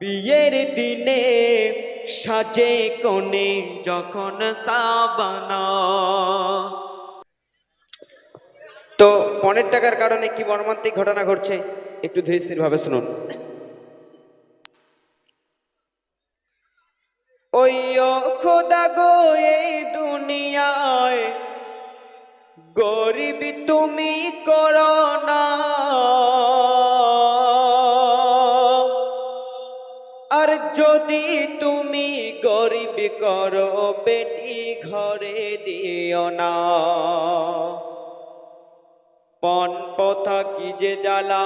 বিয়ের দিনে সাজে কোণে যখন সাবানা। তো পণের টাকার কারণে কি মর্মান্তিক ঘটনা ঘটছে একটু ধীরে স্থির ভাবে শুনুন। ওই ও খোদা গো, এই দুনিয়ায় গরিব তুমি করো না, আর যদি তুমি গরিব করো বেটি ঘরে দিও না। পণ প্রথা কি যে জ্বালা,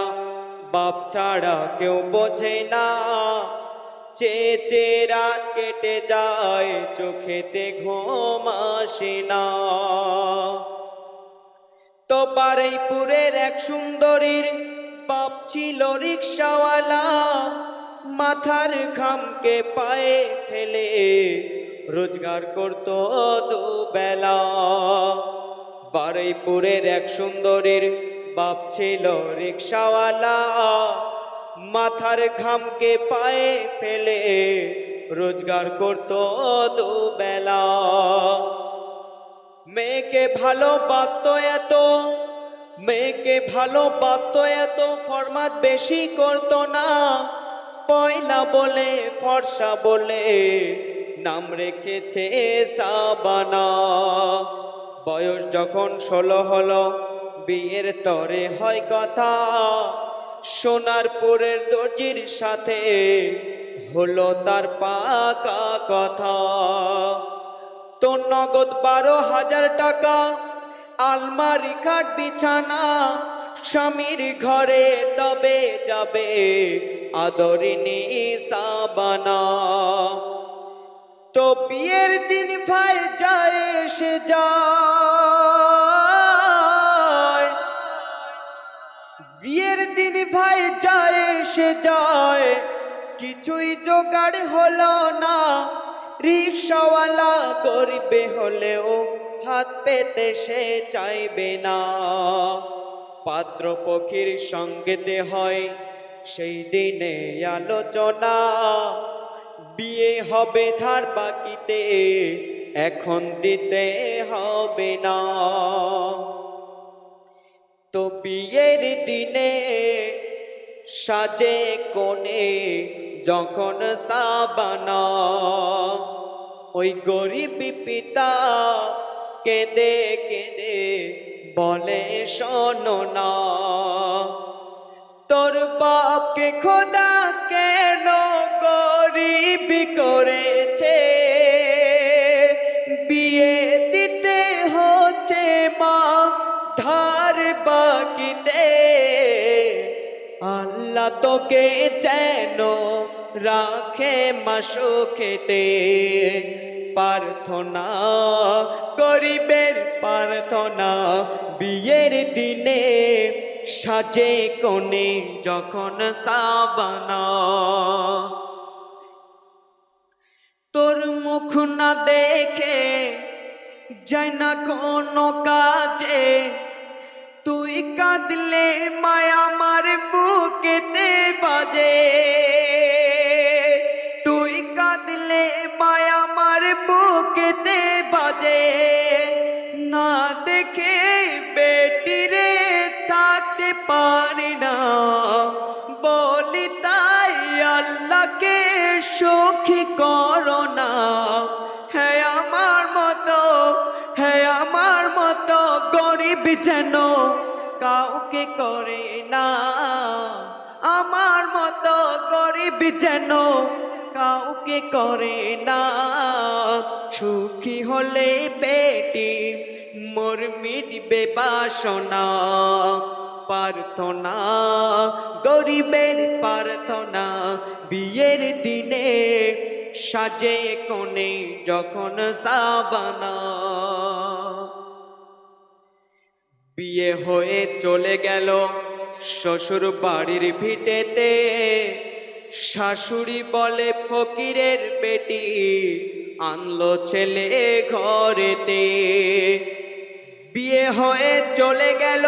বাপ ছাড়া কেউ বোঝে না। চেয়ে চেয়ে রাত কেটে যায়, চোখেতে ঘুম আসে না। তো বারুইপুরের এক সুন্দরীর বাপ ছিল রিকশাওয়ালা, মাথার ঘামকে পায়ে ফেলে রোজগার করতো দুবেলা। বারুইপুরের এক সুন্দরীর বাপ ছিল রিকশাওয়ালা, মাথার ঘামকে পায়ে ফেলে রোজগার করতো দুবেলা। মেয়েকে ভালোবাসতো এত, মেয়েকে ভালোবাসতো এত, ফরমাত বেশি করতো না। পয়লা বলে ফর্সা বলে নাম রেখেছে সাবানা। বয়স যখন 16 হলো, বিয়ের তরে হয় কথা। সোনারপুরের দর্জির সাথে হলো তার পাকা কথা। তো নগদ 12,000 টাকা, আলমারি খাট বিছানা, স্বামীর ঘরে তবে যাবে আদরিনী সাবানা। তো বিয়ের দিন ভাই যায় এসে যায়, বিয়ের দিন ভাই যায় এসে যায়, কিছুই জোগাড় হলো না। রিকশাওয়ালা গরিবে হলেও হাত পেতে সে চাইবে না। পাত্রপক্ষের সঙ্গেতে হয় সেই দিনে আলোচনা, বিয়ে হবে ধার বাকিতে, এখন দিতে হবে না। তো বিয়ের দিনে সাজে কোণে যখন সাবানা, ওই গরিব পিতা কেঁদে কেঁদে বলে শোনো না, তোর বাপকে খোদা কেন গরিব করেছে, বিয়ে দিতে হচ্ছে মা ধার বাকিতে। আল্লাহ তোকে যেন রাখে মাসুখেতে, প্রার্থনা গরিবের প্রার্থনা। বিয়ের দিনে সাজে কোণে যখন সাবানা, তোর মুখ না দেখে যায় না কোনো কাজে, তুই কাঁদলে মায়া আমার বুকেতে বাজে, তুই কাঁদলে মায়া আমার বুকেতে বাজে। না দেখে বেটিরে থাকতে পারি না, বলি তাই আল্লাহকে সুখী করো না। হ্যাঁ আমার মতো, হ্যাঁ আমার মতো গরিব যেন কাউকে করে না, আমার মতো গরিব যেন কাউকে করে না। সুখী হলে বেটি মোর মিটবে বাসনা, প্রার্থনা গরিবের প্রার্থনা। বিয়ের দিনে সাজে কোণে যখন সাবানা, বিয়ে হয়ে চলে গেল শ্বশুর বাড়ির ভিটেতে, শাশুড়ি বলে ফকিরের বেটি আনলো ছেলে ঘরেতে। বিয়ে হয়ে চলে গেল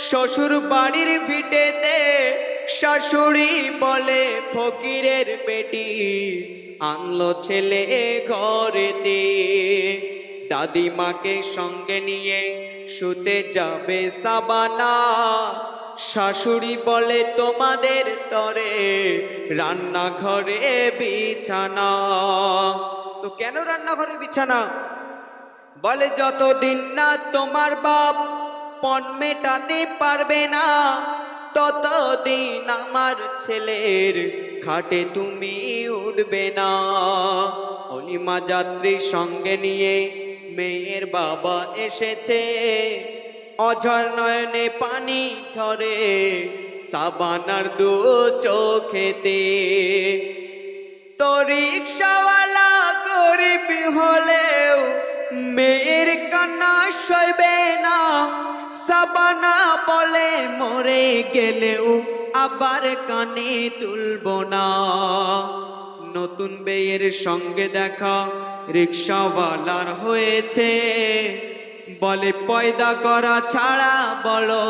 শ্বশুর বাড়ির ভিটেতে, শাশুড়ি বলে ফকিরের বেটি আনলো ছেলে ঘরেতে। দাদিমাকে সঙ্গে নিয়ে শুতে যাবে সাবানা, শাশুড়ি বলে তোমাদের তরে রান্নাঘরে বিছানা। তো কেন রান্নাঘরে বিছানা? বলে যতদিন না তোমার বাপ পণ মেটাতে পারবে না, ততদিন আমার ছেলের খাটে তুমি উঠবে না। অলিমা যাত্রী সঙ্গে নিয়ে মেয়ের বাবা এসেছে, অঝর নয়নে পানি ঝরে সাবানার দু চোখেতে। তো রিকশাওয়ালা গরিব হলেও মেয়ের কান্না সইবে না, সাবানা বলে মরে গেলেও আবার কানে তুলব না। নতুন বিয়ের সঙ্গে দেখা রিকশাওয়ালার হয়েছে, বলে পয়দা করা ছাড়া বলো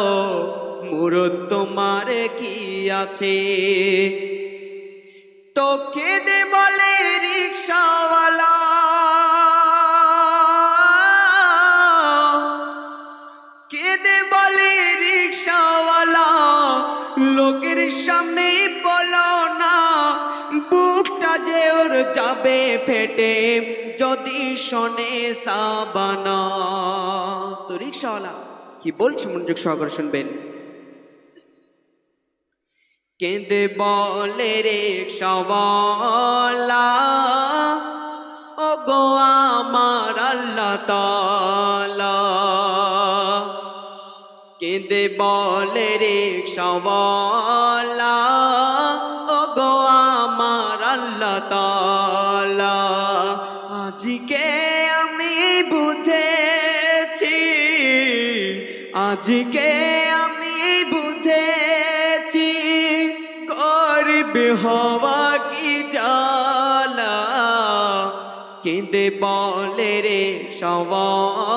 মুরত তোমার কি আছে। তো কেঁদে বলে রিকশাওয়ালা, কেঁদে বলে রিকশাওয়ালা লোকের সামনে বলো না, বুকটা যে ওর যাবে ফেটে যদি শোনে সাবানা। তো রিকশাওয়ালা কি বলছে মনোযোগ সহকারে শুনবেন। কেঁদে বলে রিকশাওয়ালা, ও গো আমার আল্লাহ তাআলা। কেঁদে বলে রিকশাওয়ালা, ও গো আমার আল্লাহ তাআলা। আজকে আমি বুঝেছি, আজকে আমি বুঝেছি গরিব হওয়া কি জ্বালা। কেঁদে বলে রিকশাওয়ালা,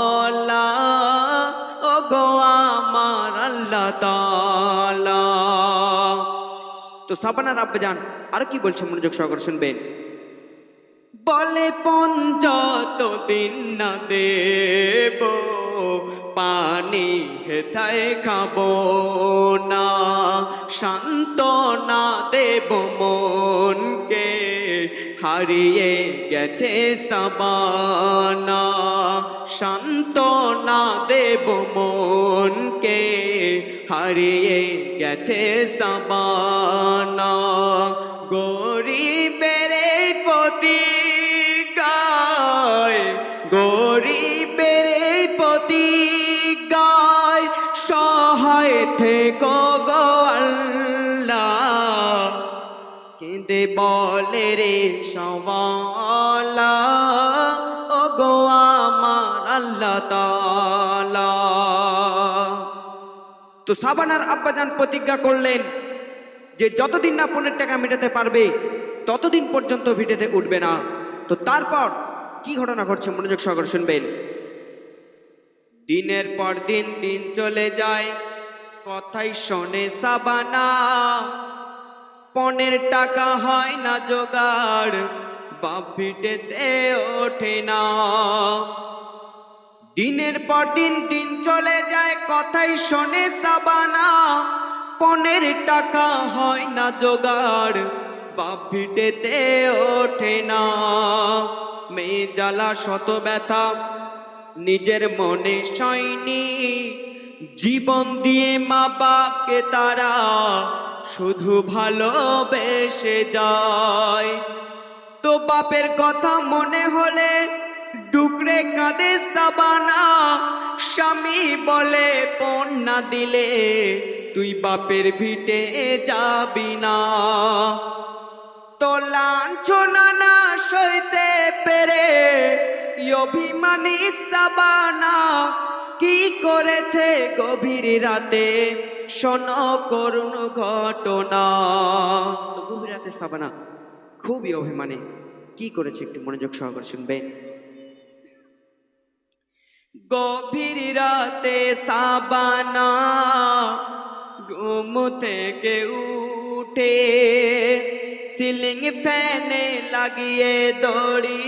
ও গো আমার আল্লাহ তাআলা। তো সাবানার আব্বাজান আর কি বলছে মনোযোগ সহকারে শুনবেন। বলে পণ যতদিন না দেব পানি হেথায় খাবো না, সান্ত্বনা দেব মনকে হারিয়ে গেছে সাবানা, সান্ত্বনা দেব মনকে হারিয়ে গেছে সাবানা। গরিবের প্রতি গায়, গরিবের প্রতি গায় সহায় থেকো গো আল্লাহ। কেঁদে বলে রিকশাওয়ালা, ও গো আমার আল্লাহ তাআলা। তো সাবানার আব্বাজান প্রতিজ্ঞা করলেন যে যতদিন না পণের টাকা মেটাতে পারবে ততদিন পর্যন্ত ভিটেতে উঠবে না। তো তারপর কি ঘটনা ঘটছে মনোযোগ সহকারে শুনবেন। দিনের পর দিন দিন চলে যায়, কথাই শোনে সাবানা, পণের টাকা হয় না জোগাড়, বাপ ভিটেতে ওঠে না। দিনের পর দিন দিন চলে যায়, কথাই শোনে সাবানা, পণের টাকা হয় না জোগাড়, বাপ ভিটেতে ওঠে না। মেয়ে জ্বালা শত ব্যথা নিজের মনে সয়নি, জীবন দিয়ে মা বাপকে তারা শুধু ভালোবেসে যায়। তো বাপের কথা মনে হলে ডুকরে কাঁদে সাবানা, স্বামী বলে পণ না দিলে তুই বাপের ভিটে যাবি না। তো লাঞ্ছনা না সইতে পেরে অভিমানী সাবানা কি করেছে গভীর রাতে শোনো করুণ ঘটনা। তো গভীর রাতে সাবানা খুবই অভিমানী কি করেছে একটু মনোযোগ সহকারে শুনবেন। গভীর রাতে সাবানা ঘুম থেকে উঠে সিলিং ফ্যানে লাগিয়ে দড়ি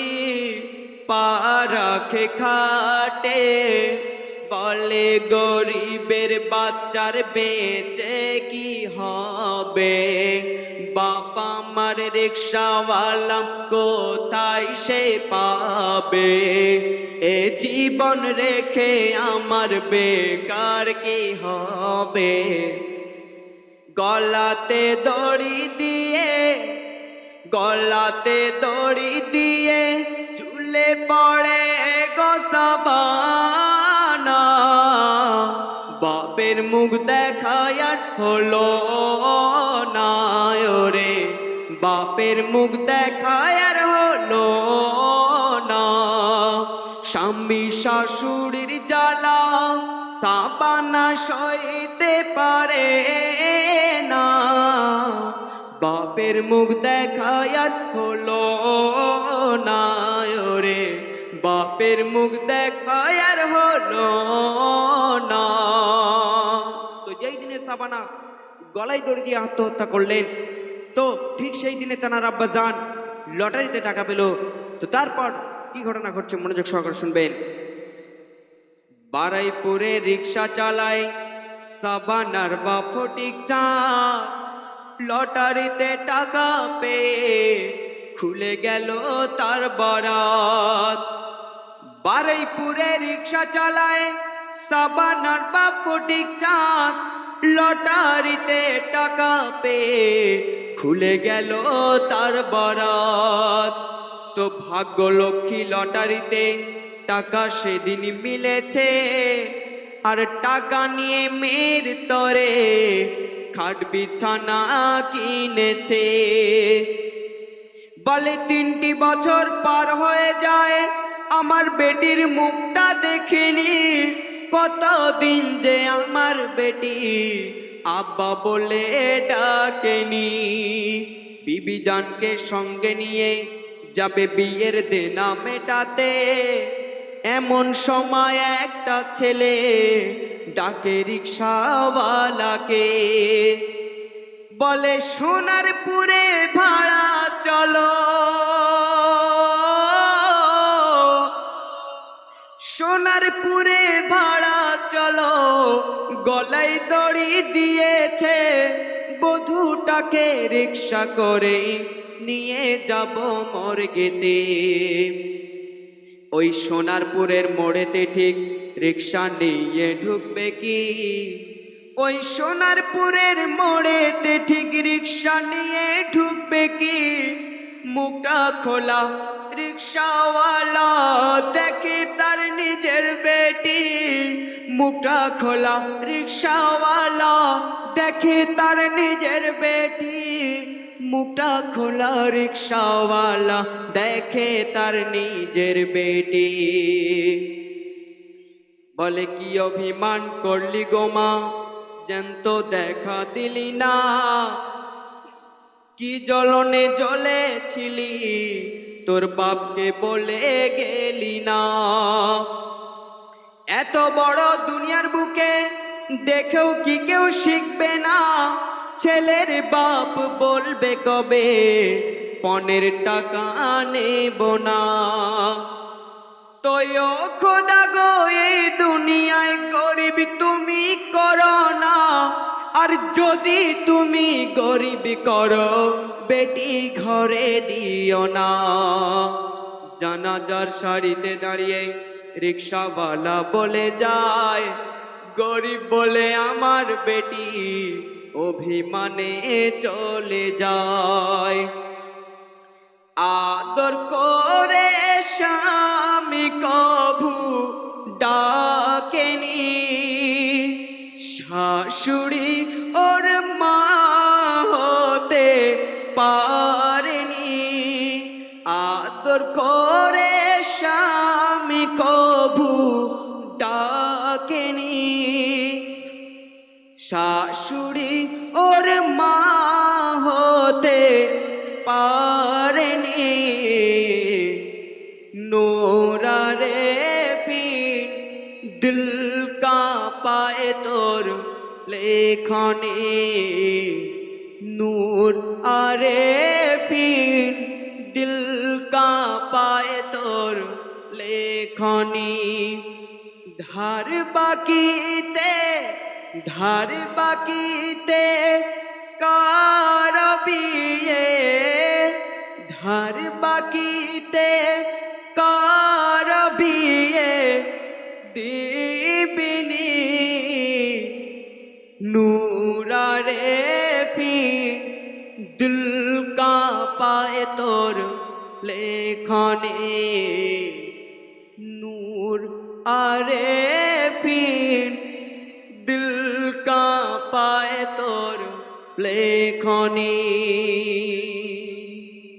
পা রাখে খাটে বলে গরিবের বাচ্চার বেঁচে কি হবে বাবা মার রিক্সাওয়ালা কোথায় সে পাবে এ জীবন রেখে আমার বেকার কি হবে গলাতে দড়ি দিয়ে চুলে পড়ে গোসাবানা বাপের মুখ দেখায় আর হলো না ওরে বাপের মুখ দেখায় আর হলো না স্বামী শাশুড়ির জ্বালা সাবানা সইতে পারে না বাপের মুখ দেখায় আর হলো না ওরে বাপের মুখ দেখায় আর হলো না তো যেই দিনে সাবানা গলায় দড়ি দিয়ে আত্মহত্যা করলেন তো ঠিক সেই দিনে তানার আব্বাজান লটারিতে টাকা পেল তো তারপর কি ঘটনা ঘটছে মনোযোগ সহকারে শুনবেন বারাইপুরে রিক্সা চালায় সাবানার বাপ ফটিক চাঁদ লটারিতে টাকা পেয়ে খুলে গেল তার বরাত বারাইপুরে রিক্সা চালায় সাবানার বাপ ফটিক চাঁদ লটারিতে টাকা পেয়ে খুলে গেল তার বরাত তো ভাগ্য লক্ষ্মী লটারিতে টাকা সেদিন মিলেছে আর টাকা নিয়ে মেয়ের তরে খাট বিছানা কিনেছে বলে 3টি বছর পার হয়ে যায় আমার বেটির মুখটা দেখিনি কতদিন যে আমার বেটি আব্বা বলে ডাকেনি বিবি জানকে সঙ্গে নিয়ে যাবে বিয়ের দেনা মেটাতে এমন সময় একটা ছেলে ডাকে রিক্সাওয়ালাকে বলে সোনারপুরে ভাড়া চলো সোনারপুরে ভাড়া চলো গলায় দড়ি দিয়েছে বধূটাকে রিক্সা করে নিয়ে যাব মর্গেতে ওই সোনারপুরের মোড়েতে ঠিক রিক্সা নিয়ে ঢুকবে কি ওই সোনারপুরের মোড়েতে ঠিক রিক্সা নিয়ে ঢুকবে কি মুখটা খোলা রিক্সাওয়ালা দেখে তার নিজের বেটি মুখটা খোলা রিক্সাওয়ালা দেখে তার নিজের বেটি মুখটা খোলা রিক্সাওয়ালা দেখে তার নিজের বেটি বলে কি অভিমান করলি গোমা জ্যান্ত দেখা দিলি না কি জ্বলনে জ্বলেছিলি তোর বাপকে বলে গেলি না এত বড় দুনিয়ার বুকে দেখেও কি কেউ শিখবে না ছেলের বাপ বলবে কবে পনের টাকা নেব না তোয় খোদা গো এই দুনিয়ায় গরিব তুমি করো না আর যদি তুমি গরিব করো বেটি ঘরে দিও না জানাজার সারিতে দাঁড়িয়ে রিক্সাওয়ালা বলে যায় গরিব বলে আমার বেটি অভিমানে চলে যায় আদর করে স্বামী কভু ডাকেনি শাশুড়ি ওর মা হতে পারেনি আদর করে স্বামী কভু ডাকেনি শাশুড়ি ওর মা হতে পারেনি নোরা রে পিন দিল কা পায়ে তোর লেখনে নূর नूर आरेफिन दिल का पाए तोर लेखनी धार बाकीते कारबिए धार बाकीते कारबिए दीबिनी नूरा रेफिन दिल का पाए तोर लेखनी नूर आरेफिन दिल का पाए तोर लेखनी।